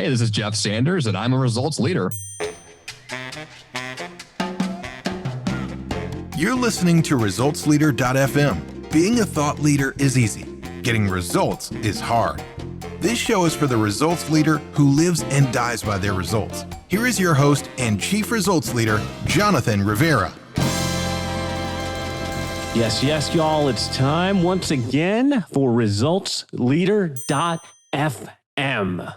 Hey, this is Jeff Sanders, and I'm a results leader. You're listening to ResultsLeader.fm. Being a thought leader is easy. Getting results is hard. This show is for the results leader who lives and dies by their results. Here is your host and Chief Results Leader, Jonathan Rivera. Yes, y'all. It's time once again for ResultsLeader.fm.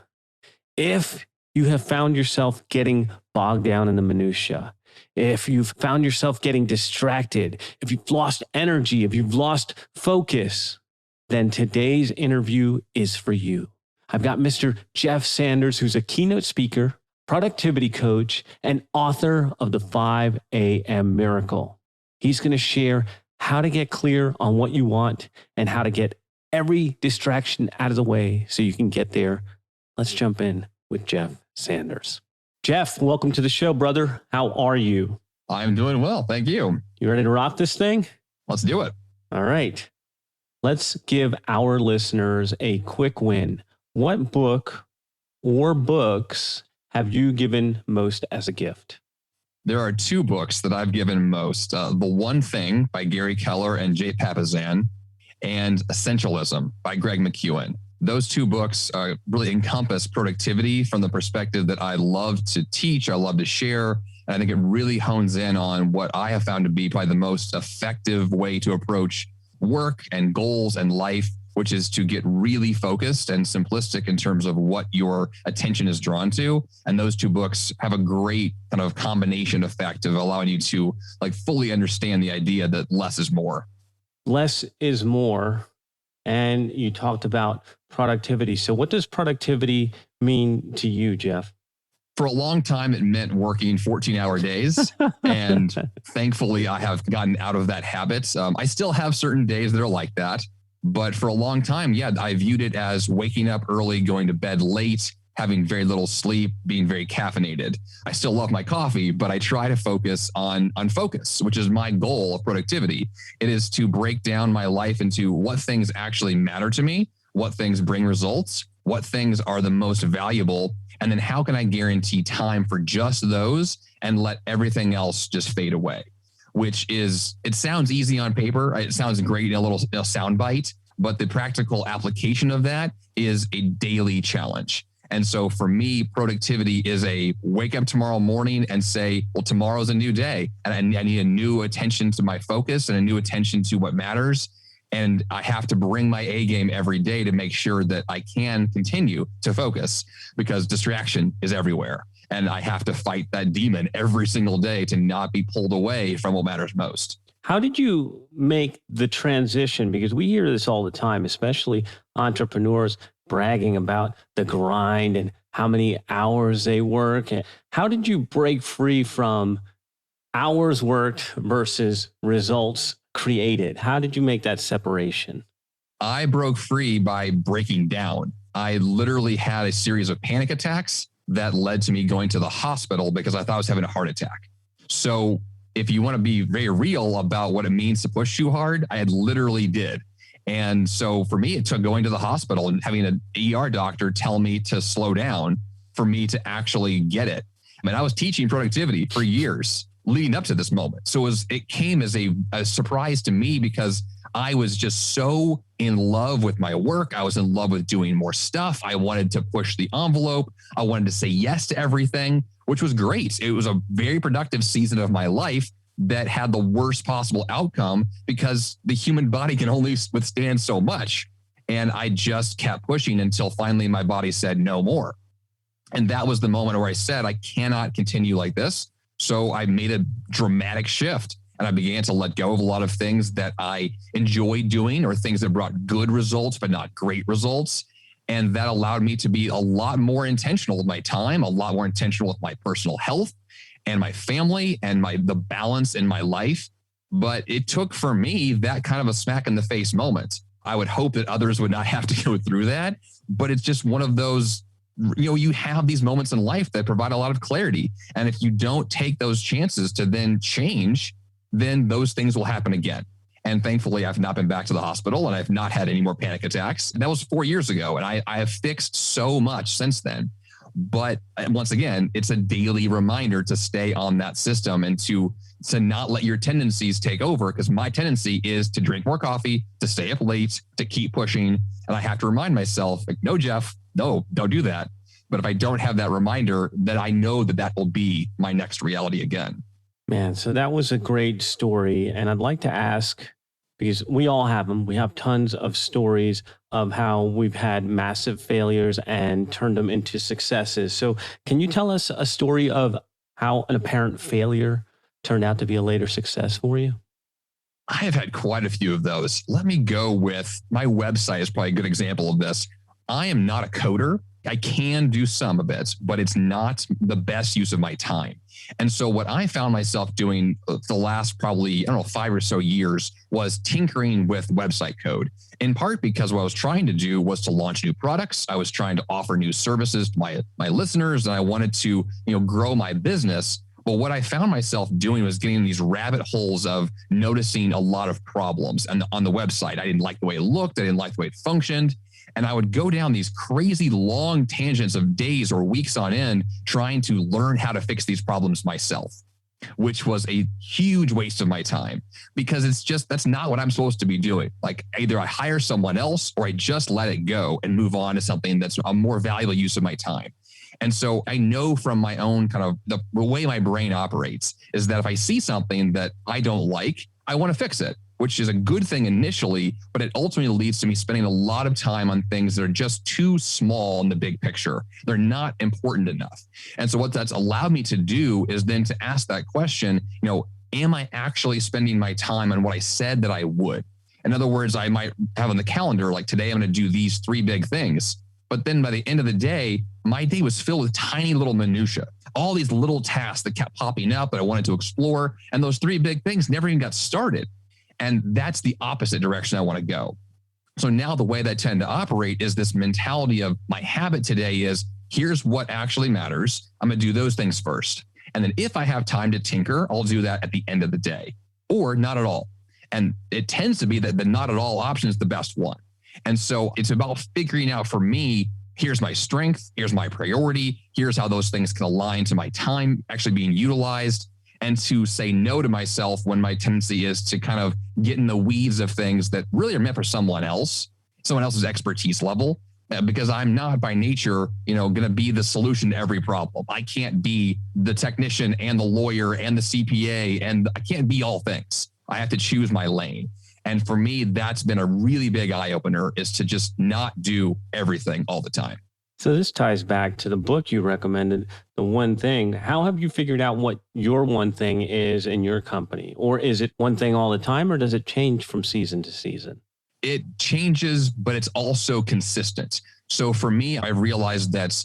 If you have found yourself getting bogged down in the minutiae, if you've found yourself getting distracted, if you've lost energy, if you've lost focus, then today's interview is for you. I've got Mr. Jeff Sanders, who's a keynote speaker, productivity coach, and author of the 5 a.m. Miracle. He's going to share how to get clear on what you want and how to get every distraction out of the way so you can get there. Let's jump in with Jeff Sanders. Jeff, welcome to the show, brother. How are you? I'm doing well. Thank you. You ready to rock this thing? Let's do it. All right. Let's give our listeners a quick win. What book or books have you given most as a gift? There are 2 books that I've given most. The One Thing by Gary Keller and Jay Papasan, and Essentialism by Greg McKeown. Those 2 books really encompass productivity from the perspective that I love to teach, I love to share. And I think it really hones in on what I have found to be probably the most effective way to approach work and goals and life, which is to get really focused and simplistic in terms of what your attention is drawn to. And those 2 books have a great kind of combination effect of allowing you to fully understand the idea that less is more. Less is more. And you talked about productivity. So what does productivity mean to you, Jeff? For a long time, it meant working 14-hour days. And thankfully, I have gotten out of that habit. I still have certain days that are like that. But for a long time, I viewed it as waking up early, going to bed late, having very little sleep, being very caffeinated. I still love my coffee, but I try to focus on focus, which is my goal of productivity. It is to break down my life into what things actually matter to me, what things bring results, what things are the most valuable, and then how can I guarantee time for just those and let everything else just fade away, which is, it sounds easy on paper. It sounds great in a little sound bite, but the practical application of that is a daily challenge. And so for me, productivity is a wake up tomorrow morning and say, well, tomorrow's a new day. And I need a new attention to my focus and a new attention to what matters. And I have to bring my A game every day to make sure that I can continue to focus, because distraction is everywhere. And I have to fight that demon every single day to not be pulled away from what matters most. How did you make the transition? Because we hear this all the time, especially entrepreneurs bragging about the grind and how many hours they work. How did you break free from hours worked versus results created? How did you make that separation? I broke free by breaking down. I literally had a series of panic attacks that led to me going to the hospital because I thought I was having a heart attack. So if you want to be very real about what it means to push too hard, I literally did. And so for me, it took going to the hospital and having an ER doctor tell me to slow down for me to actually get it. I mean, I was teaching productivity for years leading up to this moment. So it came as a surprise to me because I was just so in love with my work. I was in love with doing more stuff. I wanted to push the envelope. I wanted to say yes to everything, which was great. It was a very productive season of my life that had the worst possible outcome because the human body can only withstand so much. And I just kept pushing until finally my body said no more. And that was the moment where I said, I cannot continue like this. So I made a dramatic shift and I began to let go of a lot of things that I enjoyed doing or things that brought good results, but not great results. And that allowed me to be a lot more intentional with my time, a lot more intentional with my personal health and my family and the balance in my life. But it took for me that kind of a smack in the face moment. I would hope that others would not have to go through that, but it's just one of those, you have these moments in life that provide a lot of clarity. And if you don't take those chances to then change, then those things will happen again. And thankfully, I've not been back to the hospital and I've not had any more panic attacks. That was 4 years ago. And I have fixed so much since then. But once again, it's a daily reminder to stay on that system and to not let your tendencies take over, because my tendency is to drink more coffee, to stay up late, to keep pushing. And I have to remind myself, like, no, Jeff, no, don't do that. But if I don't have that reminder, then I know that will be my next reality again. Man, so that was a great story. And I'd like to ask, because we all have them, we have tons of stories of how we've had massive failures and turned them into successes. So can you tell us a story of how an apparent failure turned out to be a later success for you? I have had quite a few of those. Let me go with my website is probably a good example of this. I am not a coder. I can do some of it, but it's not the best use of my time. And so what I found myself doing the last probably, 5 or so years was tinkering with website code, in part because what I was trying to do was to launch new products. I was trying to offer new services to my listeners, and I wanted to, grow my business. But what I found myself doing was getting in these rabbit holes of noticing a lot of problems on the website. I didn't like the way it looked. I didn't like the way it functioned. And I would go down these crazy long tangents of days or weeks on end trying to learn how to fix these problems myself, which was a huge waste of my time, because that's not what I'm supposed to be doing. Like, either I hire someone else or I just let it go and move on to something that's a more valuable use of my time. And so I know from my own kind of the way my brain operates is that if I see something that I don't like, I want to fix it, which is a good thing initially, but it ultimately leads to me spending a lot of time on things that are just too small in the big picture. They're not important enough. And so what that's allowed me to do is then to ask that question, am I actually spending my time on what I said that I would? In other words, I might have on the calendar, like, today I'm going to do these 3 big things. But then by the end of the day, my day was filled with tiny little minutiae, all these little tasks that kept popping up that I wanted to explore. And those 3 big things never even got started. And that's the opposite direction I want to go. So now the way that I tend to operate is this mentality of my habit today is, here's what actually matters. I'm going to do those things first. And then if I have time to tinker, I'll do that at the end of the day, or not at all. And it tends to be that the not at all option is the best one. And so it's about figuring out, for me, here's my strength, here's my priority, here's how those things can align to my time actually being utilized, and to say no to myself when my tendency is to kind of get in the weeds of things that really are meant for someone else's expertise level, because I'm not by nature, going to be the solution to every problem. I can't be the technician and the lawyer and the CPA, and I can't be all things. I have to choose my lane. And for me, that's been a really big eye opener, is to just not do everything all the time. So this ties back to the book you recommended, The One Thing. How have you figured out what your one thing is in your company? Or is it one thing all the time, or does it change from season to season? It changes, but it's also consistent. So for me, I realized that,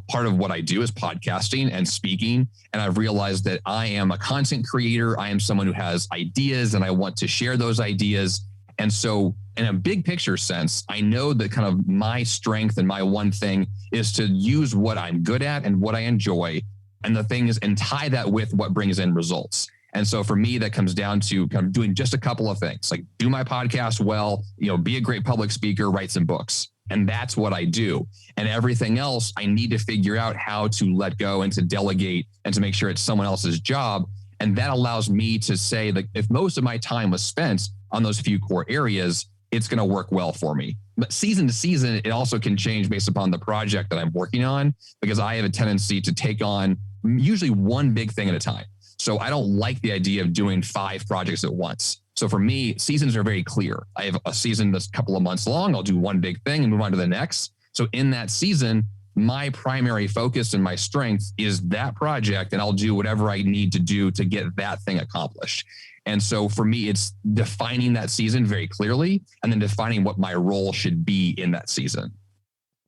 part of what I do is podcasting and speaking. And I've realized that I am a content creator. I am someone who has ideas and I want to share those ideas. And so in a big picture sense, I know that kind of my strength and my one thing is to use what I'm good at and what I enjoy, and the things, and tie that with what brings in results. And so for me, that comes down to kind of doing just a couple of things, like do my podcast well, be a great public speaker, write some books. And that's what I do. And everything else, I need to figure out how to let go and to delegate and to make sure it's someone else's job. And that allows me to say that if most of my time was spent on those few core areas, it's going to work well for me. But season to season, it also can change based upon the project that I'm working on, because I have a tendency to take on usually one big thing at a time. So I don't like the idea of doing 5 projects at once. So for me, seasons are very clear. I have a season that's a couple of months long. I'll do one big thing and move on to the next. So in that season, my primary focus and my strength is that project, and I'll do whatever I need to do to get that thing accomplished. And so for me, it's defining that season very clearly and then defining what my role should be in that season.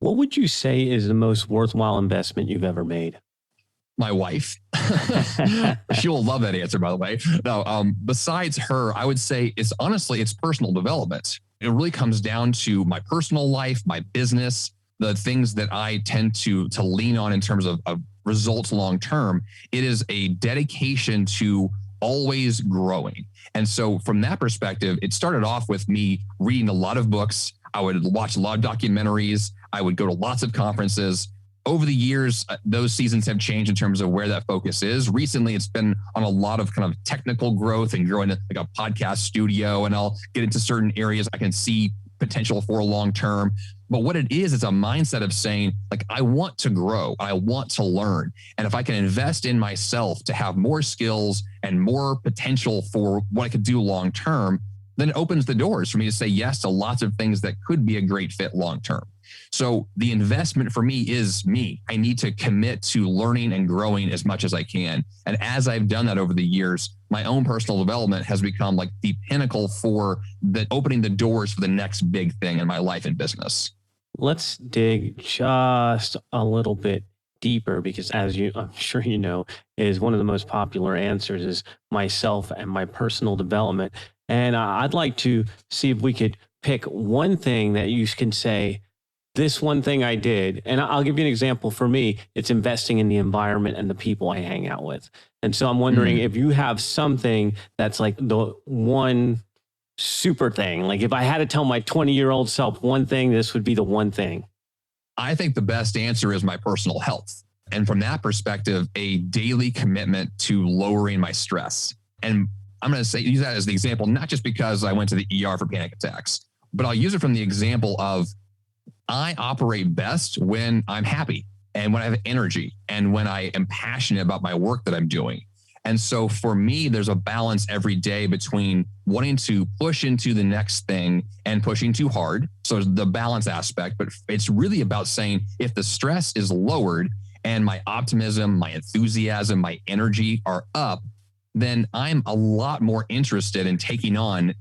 What would you say is the most worthwhile investment you've ever made? My wife. She will love that answer, by the way. No, besides her, I would say it's personal development. It really comes down to my personal life, my business, the things that I tend to lean on in terms of results long term. It is a dedication to always growing. And so from that perspective, it started off with me reading a lot of books. I would watch a lot of documentaries. I would go to lots of conferences. over the years, those seasons have changed in terms of where that focus is. Recently, it's been on a lot of kind of technical growth and growing like a podcast studio, and I'll get into certain areas I can see potential for long term. But what it is a mindset of saying, like, I want to grow, I want to learn. And if I can invest in myself to have more skills and more potential for what I could do long term, then it opens the doors for me to say yes to lots of things that could be a great fit long term. So the investment for me is me. I need to commit to learning and growing as much as I can. And as I've done that over the years, my own personal development has become like the pinnacle for the opening the doors for the next big thing in my life and business. Let's dig just a little bit deeper, because I'm sure you know, is one of the most popular answers is myself and my personal development. And I'd like to see if we could pick one thing that you can say, this one thing I did. And I'll give you an example. For me, it's investing in the environment and the people I hang out with. And so I'm wondering if you have something that's like the one super thing. Like if I had to tell my 20-year-old self one thing, this would be the one thing. I think the best answer is my personal health. And from that perspective, a daily commitment to lowering my stress. And I'm going to use that as the example, not just because I went to the ER for panic attacks, but I'll use it from the example of I operate best when I'm happy and when I have energy and when I am passionate about my work that I'm doing. And so for me, there's a balance every day between wanting to push into the next thing and pushing too hard. So the balance aspect, but it's really about saying if the stress is lowered and my optimism, my enthusiasm, my energy are up, then I'm a lot more interested in taking on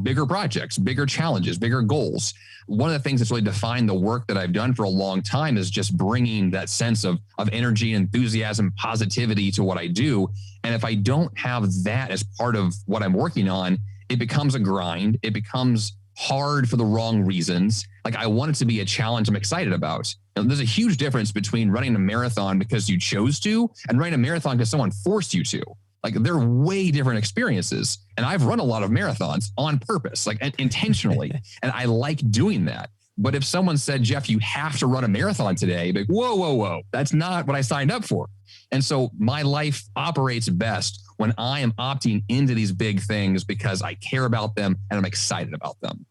bigger projects, bigger challenges, bigger goals. One of the things that's really defined the work that I've done for a long time is just bringing that sense of energy, enthusiasm, positivity to what I do. And if I don't have that as part of what I'm working on, it becomes a grind. It becomes hard for the wrong reasons. Like I want it to be a challenge I'm excited about. And there's a huge difference between running a marathon because you chose to and running a marathon because someone forced you to. Like they're way different experiences. And I've run a lot of marathons on purpose, like intentionally. And I like doing that. But if someone said, Jeff, you have to run a marathon today, like, whoa, that's not what I signed up for. And so my life operates best when I am opting into these big things because I care about them and I'm excited about them.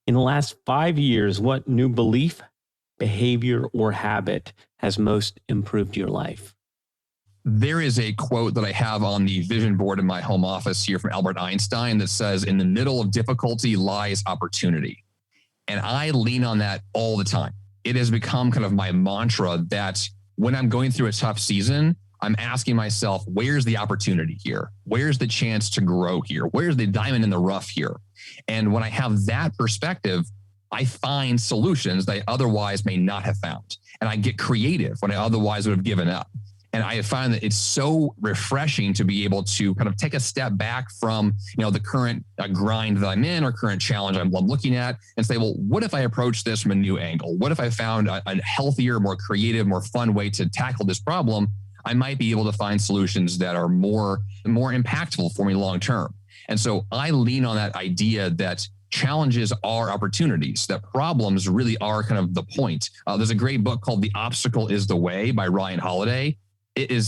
In the last 5 years, what new belief, behavior, or habit has most improved your life? There is a quote that I have on the vision board in my home office here from Albert Einstein that says, in the middle of difficulty lies opportunity. And I lean on that all the time. It has become kind of my mantra that when I'm going through a tough season, I'm asking myself, where's the opportunity here? Where's the chance to grow here? Where's the diamond in the rough here? And when I have that perspective, I find solutions that I otherwise may not have found. And I get creative when I otherwise would have given up. And I find that it's so refreshing to be able to kind of take a step back from, the current grind that I'm in or current challenge I'm looking at and say, well, what if I approach this from a new angle? What if I found a healthier, more creative, more fun way to tackle this problem? I might be able to find solutions that are more impactful for me long term. And so I lean on that idea that challenges are opportunities, that problems really are kind of the point. There's a great book called The Obstacle is the Way by Ryan Holiday.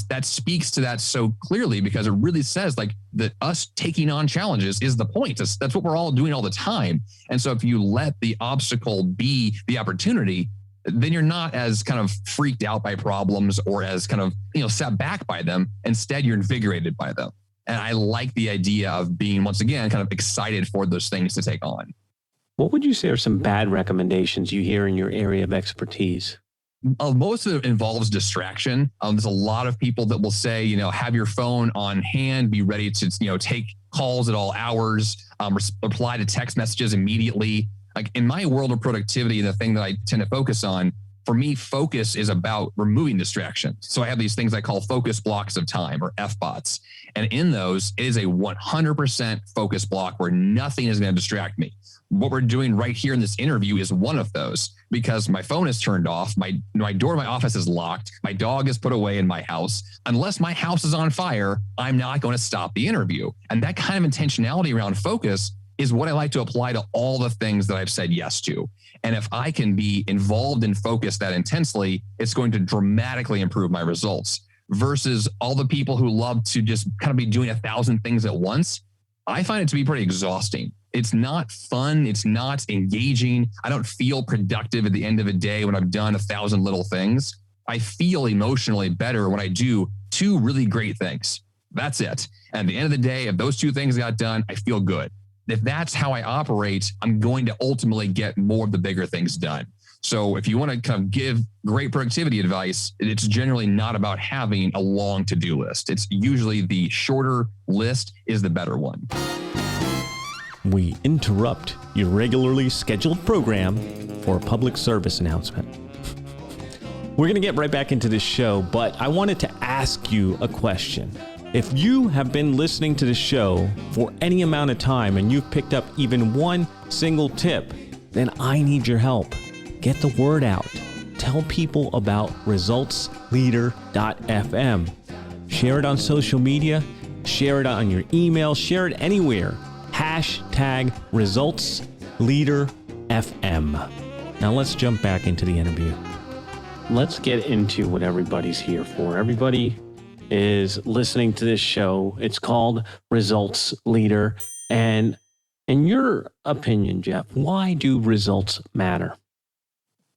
That speaks to that so clearly because it really says like that us taking on challenges is the point. That's what we're all doing all the time. And so if you let the obstacle be the opportunity, then you're not as kind of freaked out by problems or as kind of, set back by them. Instead, you're invigorated by them. And I like the idea of being, once again, kind of excited for those things to take on. What would you say are some bad recommendations you hear in your area of expertise? Most of it involves distraction. There's a lot of people that will say, have your phone on hand, be ready to, take calls at all hours, reply to text messages immediately. Like in my world of productivity, the thing that I tend to focus on, for me, focus is about removing distraction. So I have these things I call focus blocks of time or FBOTs. And in those, it is a 100% focus block where nothing is going to distract me. What we're doing right here in this interview is one of those because my phone is turned off. My door to my office is locked. My dog is put away in my house. Unless my house is on fire, I'm not going to stop the interview. And that kind of intentionality around focus is what I like to apply to all the things that I've said yes to. And if I can be involved and focused that intensely, it's going to dramatically improve my results versus all the people who love to just kind of be doing 1,000 things at once. I find it to be pretty exhausting. It's not fun. It's not engaging. I don't feel productive at the end of a day when I've done 1,000 little things. I feel emotionally better when I do 2 really great things. That's it. And at the end of the day, if those 2 things got done, I feel good. If that's how I operate, I'm going to ultimately get more of the bigger things done. So if you want to kind of give great productivity advice, it's generally not about having a long to-do list. It's usually the shorter list is the better one. We interrupt your regularly scheduled program for a public service announcement. We're going to get right back into this show, but I wanted to ask you a question. If you have been listening to the show for any amount of time and you've picked up even one single tip, then I need your help. Get the word out. Tell people about resultsleader.fm. Share it on social media. Share it on your email. Share it anywhere. #ResultsLeaderFM. Now let's jump back into the interview. Let's get into what everybody's here for. Everybody is listening to this show. It's called Results Leader. And in your opinion, Jeff, why do results matter?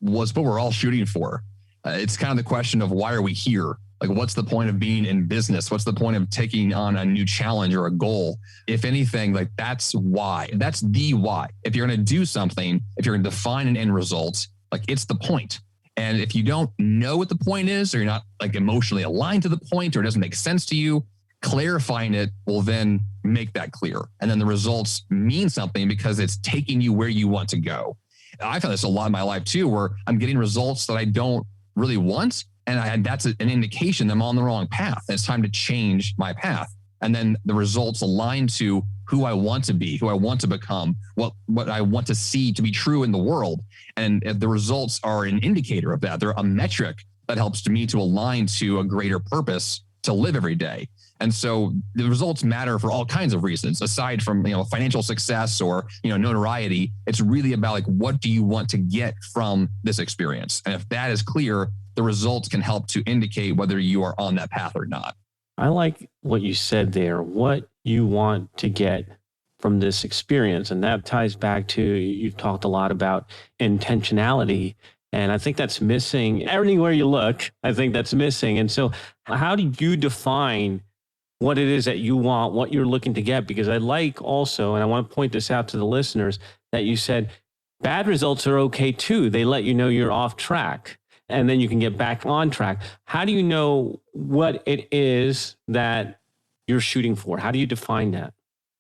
Was what we're all shooting for. It's kind of the question of why are we here? Like, what's the point of being in business? What's the point of taking on a new challenge or a goal? If anything, like that's why. That's the why. If you're going to do something, if you're going to define an end result, like it's the point. And if you don't know what the point is, or you're not like emotionally aligned to the point, or it doesn't make sense to you, clarifying it will then make that clear. And then the results mean something because it's taking you where you want to go. I found this a lot in my life too, where I'm getting results that I don't really want. And that's an indication that I'm on the wrong path. And it's time to change my path. And then the results align to who I want to be, who I want to become, what I want to see to be true in the world. And if the results are an indicator of that, they're a metric that helps me to align to a greater purpose to live every day. And so the results matter for all kinds of reasons, aside from, financial success or, notoriety. It's really about like, what do you want to get from this experience? And if that is clear, the results can help to indicate whether you are on that path or not. I like what you said there, what you want to get from this experience. And that ties back to, you talked a lot about intentionality. And I think that's missing everywhere you look. I think that's missing. And so how do you define what it is that you want, what you're looking to get? Because I like also, and I want to point this out to the listeners, that you said bad results are okay too. They let you know you're off track, and then you can get back on track. How do you know what it is that you're shooting for? How do you define that?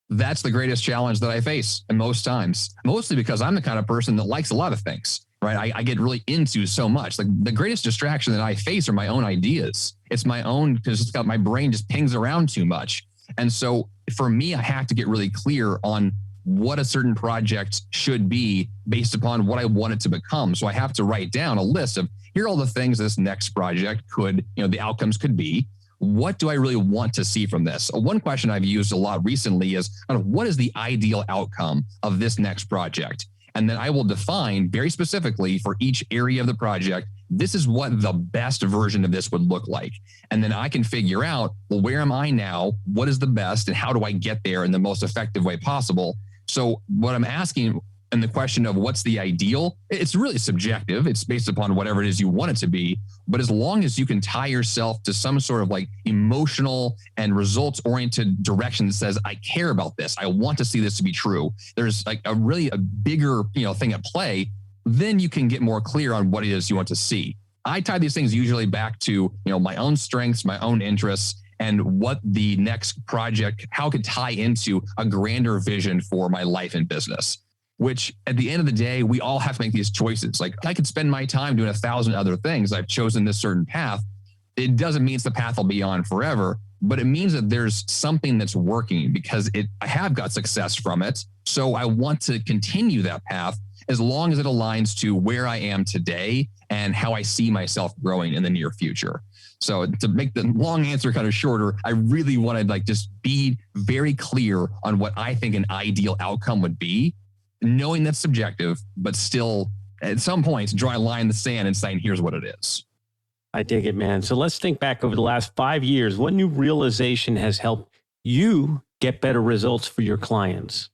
That's the greatest challenge that I face. And most times, mostly because I'm the kind of person that likes a lot of things, right? I get really into so much. Like the greatest distraction that I face are my own ideas. It's my own, because it's got my brain just pings around too much. And so for me, I have to get really clear on what a certain project should be based upon what I want it to become. So I have to write down a list of, here are all the things this next project could, the outcomes could be. What do I really want to see from this? One question I've used a lot recently is, what is the ideal outcome of this next project? And then I will define very specifically for each area of the project, this is what the best version of this would look like. And then I can figure out, well, where am I now? What is the best? And how do I get there in the most effective way possible? So what I'm asking in the question of what's the ideal, it's really subjective. It's based upon whatever it is you want it to be. But as long as you can tie yourself to some sort of like emotional and results oriented direction that says, I care about this, I want to see this to be true, there's like a bigger, thing at play, then you can get more clear on what it is you want to see. I tie these things usually back to, my own strengths, my own interests, and what the next project, how it could tie into a grander vision for my life and business. Which at the end of the day, we all have to make these choices. Like I could spend my time doing 1,000 other things. I've chosen this certain path. It doesn't mean it's the path I'll be on forever, but it means that there's something that's working because I have got success from it. So I want to continue that path. as long as it aligns to where I am today and how I see myself growing in the near future. So to make the long answer kind of shorter, I really want to just be very clear on what I think an ideal outcome would be, knowing that's subjective, but still at some points draw a line in the sand and saying, here's what it is. I dig it, man. So let's think back over the last 5 years. What new realization has helped you get better results for your clients?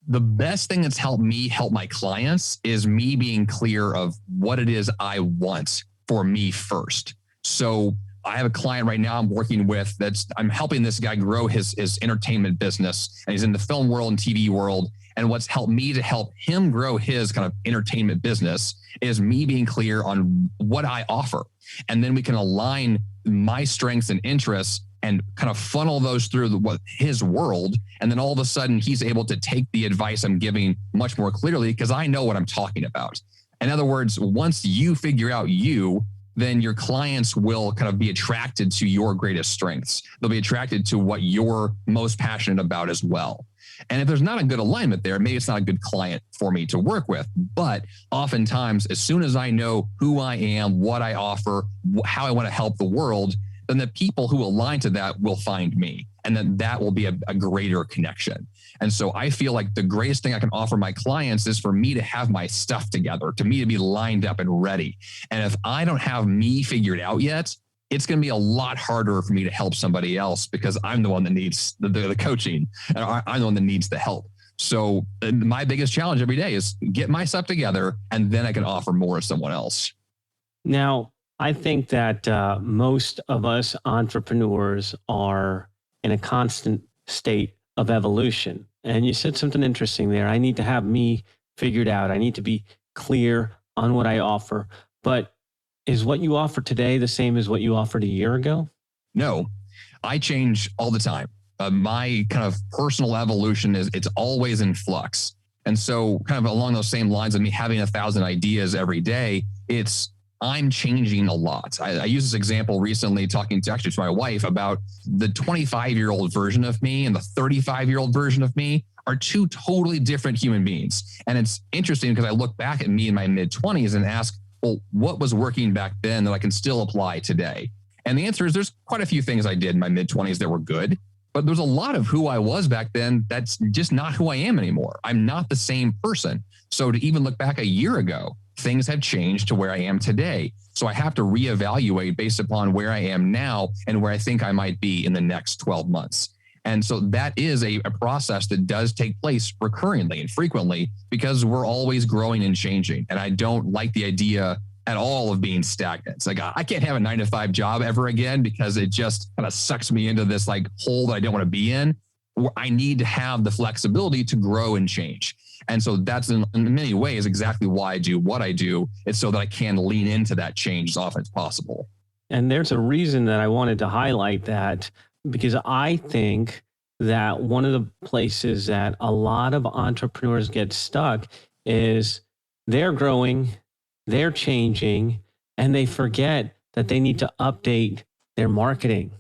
The best thing that's helped me help my clients is me being clear of what it is I want for me first. So I have a client right now I'm working with I'm helping this guy grow his entertainment business, and he's in the film world and TV world. And what's helped me to help him grow his kind of entertainment business is me being clear on what I offer. And then we can align my strengths and interests and kind of funnel those through his world. And then all of a sudden he's able to take the advice I'm giving much more clearly because I know what I'm talking about. In other words, once you figure out then your clients will kind of be attracted to your greatest strengths. They'll be attracted to what you're most passionate about as well. And if there's not a good alignment there, maybe it's not a good client for me to work with. But oftentimes, as soon as I know who I am, what I offer, how I want to help the world, then the people who align to that will find me. And then that will be a greater connection. And so I feel like the greatest thing I can offer my clients is for me to have my stuff together, to me to be lined up and ready. And if I don't have me figured out yet, it's going to be a lot harder for me to help somebody else because I'm the one that needs the coaching and I'm the one that needs the help. So my biggest challenge every day is get my stuff together and then I can offer more to someone else. Now, I think that most of us entrepreneurs are in a constant state of evolution. And you said something interesting there. I need to have me figured out. I need to be clear on what I offer. But is what you offer today the same as what you offered a year ago? No, I change all the time. My kind of personal evolution it's always in flux. And so kind of along those same lines of me having 1,000 ideas every day, I'm changing a lot. I used this example recently talking to my wife about the 25-year-old version of me and the 35-year-old version of me are two totally different human beings. And it's interesting because I look back at me in my mid-20s and ask, well, what was working back then that I can still apply today? And the answer is there's quite a few things I did in my mid-20s that were good, but there's a lot of who I was back then that's just not who I am anymore. I'm not the same person. So to even look back a year ago, things have changed to where I am today. So I have to reevaluate based upon where I am now and where I think I might be in the next 12 months. And so that is a process that does take place recurringly and frequently because we're always growing and changing. And I don't like the idea at all of being stagnant. It's like, I can't have a 9-to-5 job ever again because it just kind of sucks me into this hole that I don't want to be in. I need to have the flexibility to grow and change. And so that's in many ways exactly why I do what I do. It's so that I can lean into that change as often as possible. And there's a reason that I wanted to highlight that, because I think that one of the places that a lot of entrepreneurs get stuck is they're growing, they're changing, and they forget that they need to update their marketing.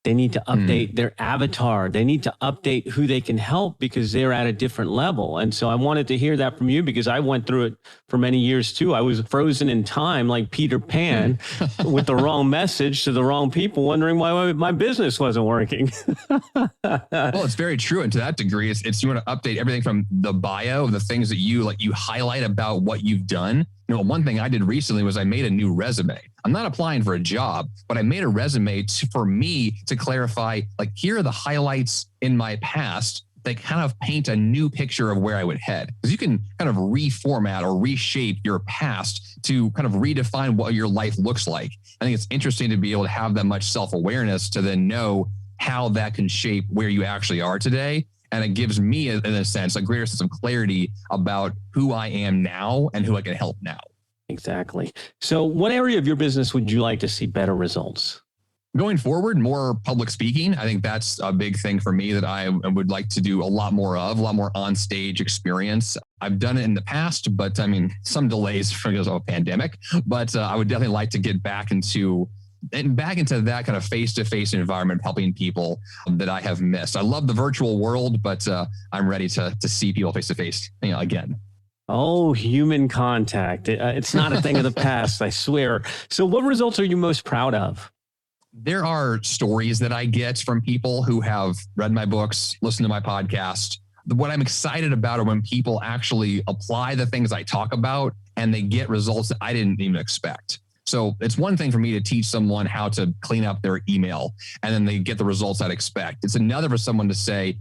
They need to update their avatar. They need to update who they can help because they're at a different level. And so I wanted to hear that from you because I went through it for many years too. I was frozen in time like Peter Pan with the wrong message to the wrong people, wondering why my business wasn't working. Well, it's very true. And to that degree, it's you want to update everything from the bio, the things that you highlight about what you've done. One thing I did recently was I made a new resume. I'm not applying for a job, but I made a resume for me to clarify, here are the highlights in my past that kind of paint a new picture of where I would head. Because you can kind of reformat or reshape your past to kind of redefine what your life looks like. I think it's interesting to be able to have that much self-awareness to then know how that can shape where you actually are today. And it gives me, in a sense, a greater sense of clarity about who I am now and who I can help now. Exactly. So what area of your business would you like to see better results? Going forward, more public speaking. I think that's a big thing for me that I would like to do a lot more on-stage experience. I've done it in the past, but some delays because of a pandemic. But I would definitely like to get back into that kind of face-to-face environment, helping people that I have missed. I love the virtual world, but I'm ready to see people face-to-face again. Oh, human contact. It's not a thing of the past, I swear. So what results are you most proud of? There are stories that I get from people who have read my books, listened to my podcast. What I'm excited about are when people actually apply the things I talk about and they get results that I didn't even expect. So it's one thing for me to teach someone how to clean up their email and then they get the results I'd expect. It's another for someone to say,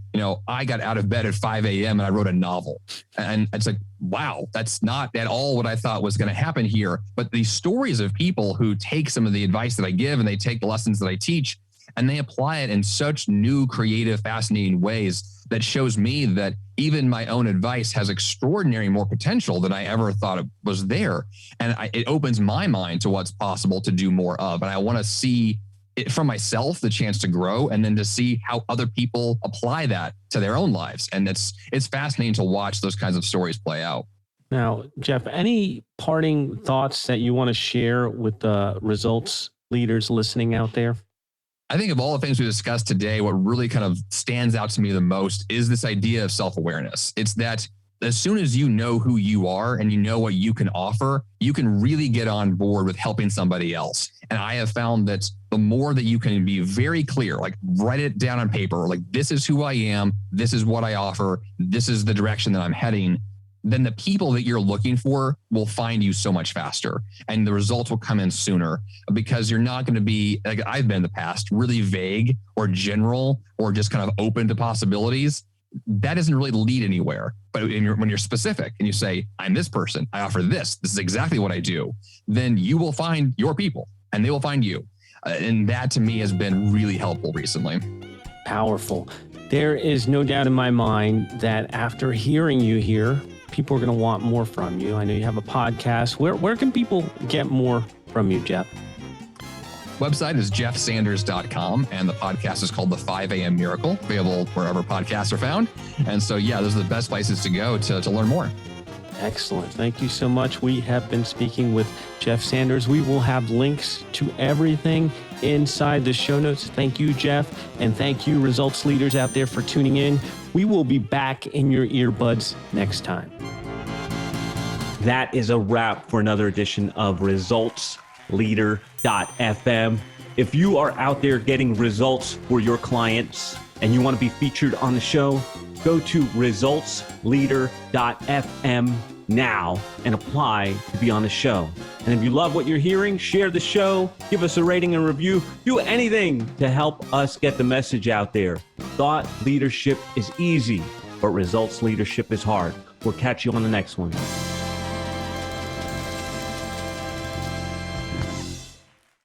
I got out of bed at 5 a.m. and I wrote a novel. And it's like, wow, that's not at all what I thought was going to happen here. But these stories of people who take some of the advice that I give and they take the lessons that I teach and they apply it in such new, creative, fascinating ways that shows me that even my own advice has extraordinary more potential than I ever thought it was there. And it opens my mind to what's possible to do more of. And I want to see it from myself, the chance to grow, and then to see how other people apply that to their own lives. And it's fascinating to watch those kinds of stories play out. Now, Jeff, any parting thoughts that you want to share with the results leaders listening out there? I think of all the things we discussed today, what really kind of stands out to me the most is this idea of self-awareness. It's that as soon as you know who you are and you know what you can offer, you can really get on board with helping somebody else. And I have found that the more that you can be very clear, like write it down on paper, like this is who I am, this is what I offer, this is the direction that I'm heading, then the people that you're looking for will find you so much faster and the results will come in sooner because you're not going to be, like I've been in the past, really vague or general or just kind of open to possibilities. That doesn't really lead anywhere. But when you're specific and you say, I'm this person, I offer this is exactly what I do, then you will find your people and they will find you. And that to me has been really helpful recently. Powerful. There is no doubt in my mind that after hearing you here, people are going to want more from you. I know you have a podcast. Where can people get more from you, Jeff? Website is jeffsanders.com, and the podcast is called The 5 a.m. Miracle, available wherever podcasts are found. And so, yeah, those are the best places to go to learn more. Excellent. Thank you so much. We have been speaking with Jeff Sanders. We will have links to everything inside the show notes. Thank you, Jeff. And thank you, results leaders out there, for tuning in. We will be back in your earbuds next time. That is a wrap for another edition of ResultsLeader.fm. If you are out there getting results for your clients and you want to be featured on the show, go to ResultsLeader.fm now and apply to be on the show. And if you love what you're hearing, share the show, give us a rating and review, do anything to help us get the message out there. Thought leadership is easy, but results leadership is hard. We'll catch you on the next one.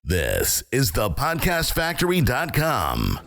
This is thepodcastfactory.com.